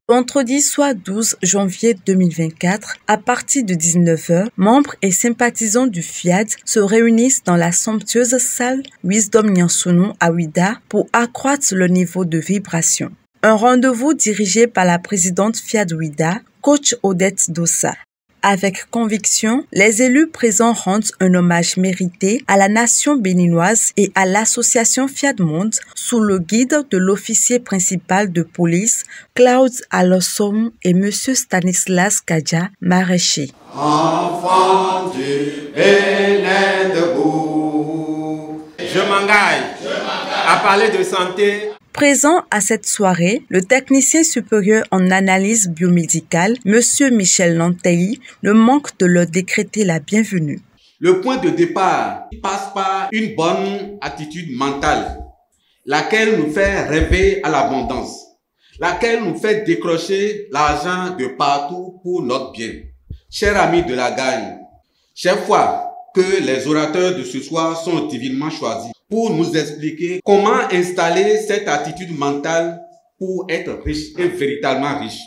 Vendredi soit 12 janvier 2024, à partir de 19 h, membres et sympathisants du FIAD se réunissent dans la somptueuse salle Wisdom Nyansounou à Ouidah pour accroître le niveau de vibration. Un rendez-vous dirigé par la présidente FIAD Ouidah, coach Odette Dossa. Avec conviction, les élus présents rendent un hommage mérité à la nation béninoise et à l'association FIAD Monde sous le guide de l'officier principal de police Claude Alossom et M. Stanislas Kadja, maraîcher. Enfant du Bénin debout, je m'engage à parler de santé. Présent à cette soirée, le technicien supérieur en analyse biomédicale, M. Michel Lantelli, ne manque de leur décréter la bienvenue. Le point de départ passe par une bonne attitude mentale, laquelle nous fait rêver à l'abondance, laquelle nous fait décrocher l'argent de partout pour notre bien. Chers amis de la gagne, chaque fois que les orateurs de ce soir sont divinement choisis pour nous expliquer comment installer cette attitude mentale pour être riche et véritablement riche.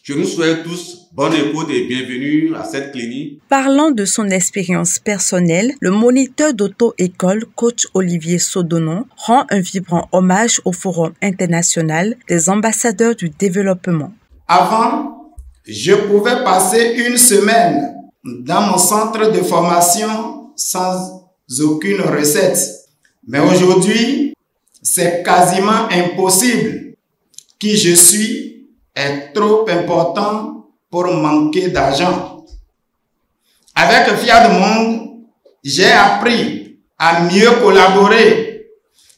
Je nous souhaite tous bonne écoute et bienvenue à cette clinique. Parlant de son expérience personnelle, le moniteur d'auto-école, coach Olivier Sodonon, rend un vibrant hommage au Forum international des ambassadeurs du développement. Avant, je pouvais passer une semaine dans mon centre de formation sans aucune recette. Mais aujourd'hui, c'est quasiment impossible. Qui je suis est trop important pour manquer d'argent. Avec FIAD Monde, j'ai appris à mieux collaborer.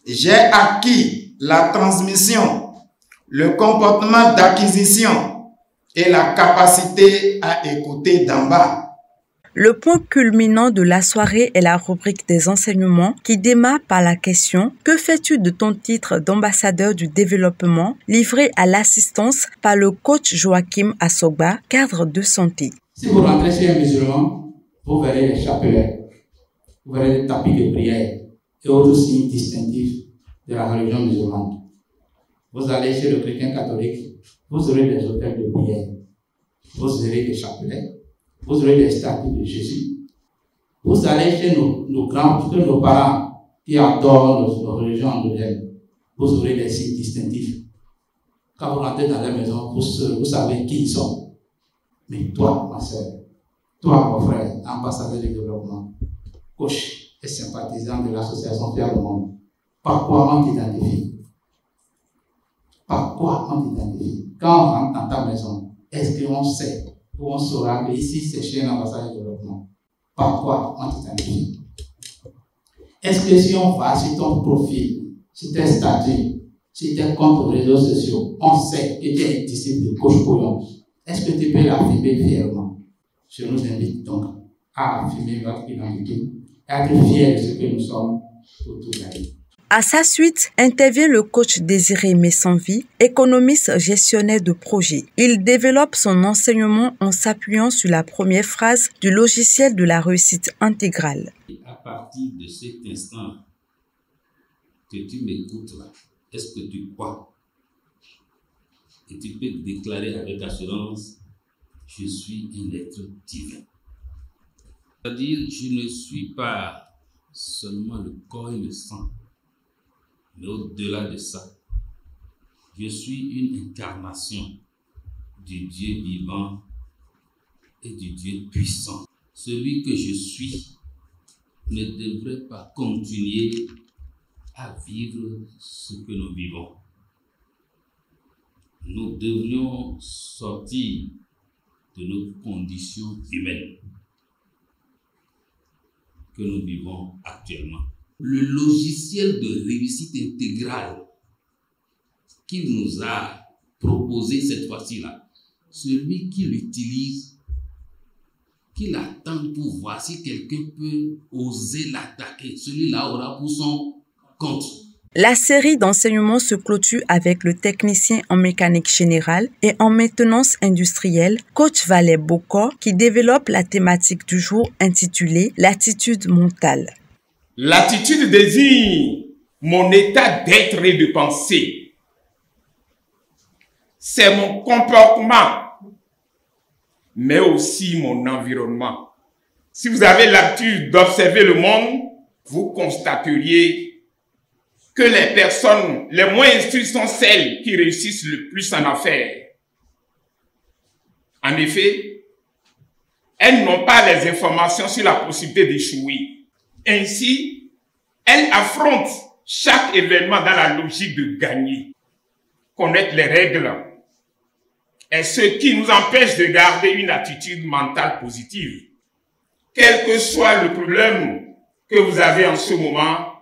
J'ai acquis la transmission, le comportement d'acquisition et la capacité à écouter d'en bas. Le point culminant de la soirée est la rubrique des enseignements qui démarre par la question « Que fais-tu de ton titre d'ambassadeur du développement ?» livré à l'assistance par le coach Joachim Asogba, cadre de santé. Si vous rentrez chez un musulman, vous verrez les chapelets, vous verrez les tapis de prière et autres signes distinctifs de la religion musulmane. Vous allez chez le chrétien catholique, vous aurez des hôtels de prière, vous aurez des chapelets, vous aurez des statues de Jésus. Vous allez chez nos grands, nos parents qui adorent nos religions endogènes. Vous aurez des signes distinctifs. Quand vous rentrez dans la maison, vous savez qui ils sont. Mais toi, ma soeur, toi, mon frère, ambassadeur du développement, coach et sympathisant de l'association FIAD Monde, par quoi on t'identifie? Par quoi on t'identifie? Quand on rentre dans ta maison, est-ce qu'on sait? Où on saura que ici c'est chez un ambassadeur de développement. Par quoi on t'identifie? Est-ce que si on va sur ton profil, sur tes statuts, sur tes comptes réseaux sociaux, on sait que tu es un disciple de coach Pouillon? Est-ce que tu peux l'affirmer fièrement? Je nous invite donc à affirmer votre identité, à être fiers de ce que nous sommes pour toute la vie. À sa suite, intervient le coach Désiré Messanvi, économiste gestionnaire de projet. Il développe son enseignement en s'appuyant sur la première phrase du logiciel de la réussite intégrale. À partir de cet instant que tu m'écoutes là, est-ce que tu crois? Et tu peux déclarer avec assurance, je suis un être divin. C'est-à-dire, je ne suis pas seulement le corps et le sang. Mais au-delà de ça, je suis une incarnation du Dieu vivant et du Dieu puissant. Celui que je suis ne devrait pas continuer à vivre ce que nous vivons. Nous devrions sortir de nos conditions humaines que nous vivons actuellement. Le logiciel de réussite intégrale qu'il nous a proposé cette fois-ci-là, celui qui l'utilise, qui l'attend pour voir si quelqu'un peut oser l'attaquer, celui-là aura pour son compte. La série d'enseignements se clôture avec le technicien en mécanique générale et en maintenance industrielle, coach Valère Bokor, qui développe la thématique du jour intitulée « L'attitude mentale ». L'attitude désigne mon état d'être et de pensée. C'est mon comportement, mais aussi mon environnement. Si vous avez l'habitude d'observer le monde, vous constateriez que les personnes les moins instruites sont celles qui réussissent le plus en affaires. En effet, elles n'ont pas les informations sur la possibilité d'échouer. Ainsi, elles affrontent chaque événement dans la logique de gagner. Connaître les règles est ce qui nous empêche de garder une attitude mentale positive. Quel que soit le problème que vous avez en ce moment,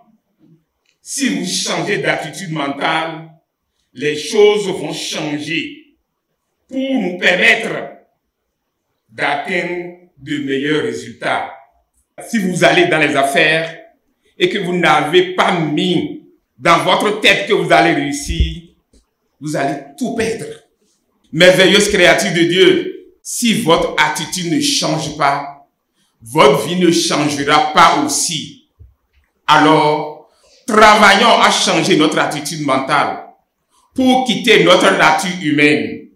si vous changez d'attitude mentale, les choses vont changer pour nous permettre d'atteindre de meilleurs résultats. Si vous allez dans les affaires et que vous n'avez pas mis dans votre tête que vous allez réussir, vous allez tout perdre. Merveilleuse créature de Dieu, si votre attitude ne change pas, votre vie ne changera pas aussi. Alors, travaillons à changer notre attitude mentale pour quitter notre nature humaine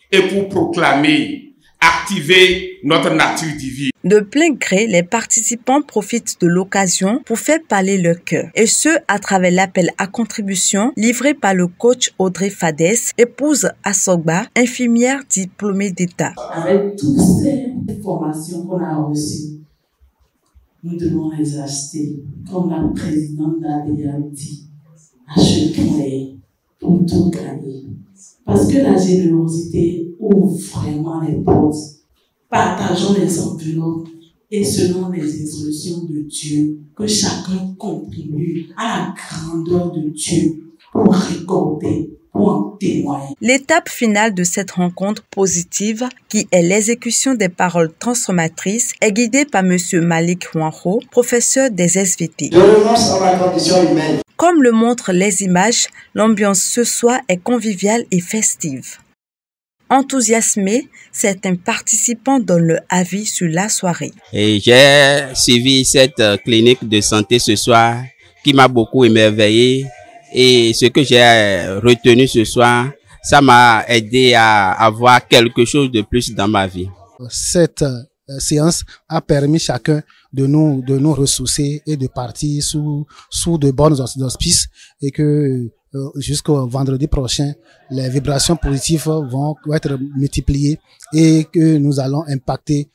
et pour proclamer, activer notre nature divine. De plein gré, les participants profitent de l'occasion pour faire parler leur cœur. Et ce, à travers l'appel à contribution livré par le coach Audrey Fadès, épouse Assogba, infirmière diplômée d'État. Avec toutes ces formations qu'on a reçues, nous devons les acheter, comme la présidente d'ADA dit, achetons-les pour tout gagner. Parce que la générosité ouvre vraiment les portes. Partageons les enveloppes et selon les instructions de Dieu, que chacun contribue à la grandeur de Dieu pour récolter, pour en témoigner. L'étape finale de cette rencontre positive, qui est l'exécution des paroles transformatrices, est guidée par M. Malik Wanro, professeur des SVT. Je renonce à ma condition humaine. Comme le montrent les images, l'ambiance ce soir est conviviale et festive. Enthousiasmés, certains participants donnent leur avis sur la soirée. Et j'ai suivi cette clinique de santé ce soir qui m'a beaucoup émerveillé. Et ce que j'ai retenu ce soir, ça m'a aidé à avoir quelque chose de plus dans ma vie. Cette séance a permis chacun de nous ressourcer et de partir sous de bonnes auspices et que jusqu'au vendredi prochain, les vibrations positives vont être multipliées et que nous allons impacter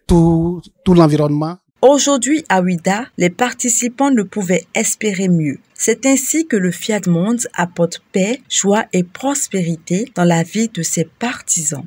tout l'environnement. Aujourd'hui, à Ouidah, les participants ne pouvaient espérer mieux. C'est ainsi que le Fiat Monde apporte paix, joie et prospérité dans la vie de ses partisans.